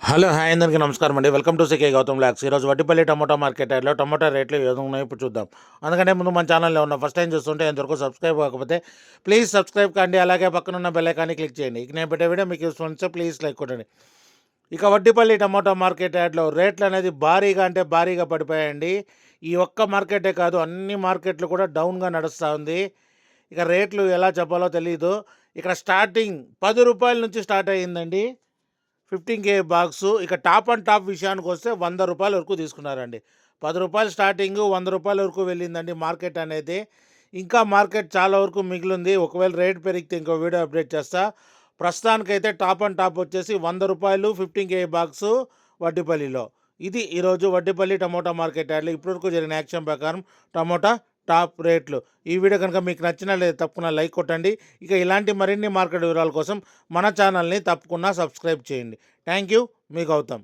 Hello hi అందరికీ నమస్కారం అండి. వెల్కమ్ టు సికే గౌతమ్ లాక్స్. ఈరోజు వడ్డిపల్లి టమోటా మార్కెట్ యార్డ్లో టమోటా రేట్లు ఏ విధంగా ఉన్నాయో ఇప్పుడు చూద్దాం. అందుకంటే ముందు మన ఛానల్లో ఉన్న ఫస్ట్ టైం చూస్తుంటే ఎంతవరకు సబ్స్క్రైబ్ కాకపోతే ప్లీజ్ సబ్స్క్రైబ్ కండి, అలాగే పక్కనున్న బెల్ ఐకాన్ని క్లిక్ చేయండి. ఇక నేను పెట్టే వీడియో మీకు యూస్ఫుల్ అనిపిస్తే ప్లీజ్ లైక్ కొట్టండి. ఇక వడ్డిపల్లి టమోటా మార్కెట్ యార్డ్లో రేట్లు అనేది భారీగా అంటే భారీగా పడిపోయాయండి. ఈ ఒక్క మార్కెటే కాదు, అన్ని మార్కెట్లు కూడా డౌన్గా నడుస్తూ ఉంది. ఇక రేట్లు ఎలా చెప్పాలో తెలియదు. ఇక్కడ స్టార్టింగ్ ₹10 నుంచి స్టార్ట్ అయ్యిందండి 15K బాక్సు. ఇక టాప్ అండ్ టాప్ విషయానికి వస్తే ₹100 వరకు తీసుకున్నారండి. ₹10 స్టార్టింగు, ₹100 వరకు వెళ్ళిందండి మార్కెట్ అనేది. ఇంకా మార్కెట్ చాలా వరకు మిగిలింది. ఒకవేళ రేట్ పెరిగితే ఇంకో వీడియో అప్డేట్ చేస్తా. ప్రస్తుతానికైతే టాప్ అండ్ టాప్ వచ్చేసి ₹100 15K బాక్సు వడ్డిపల్లిలో. ఇది ఈరోజు వడ్డిపల్లి టమోటా మార్కెట్ యార్డ్లో ఇప్పటివరకు జరిగిన యాక్షన్ ప్రకారం టమోటా టాప్ రేట్లు. ఈ వీడియో కనుక మీకు నచ్చినా లేదా తప్పకుండా లైక్ కొట్టండి. ఇక ఇలాంటి మరిన్ని మార్కెట్ వివరాల కోసం మన ఛానల్ని తప్పకుండా సబ్స్క్రైబ్ చేయండి. థ్యాంక్ యూ, మీ గౌతమ్.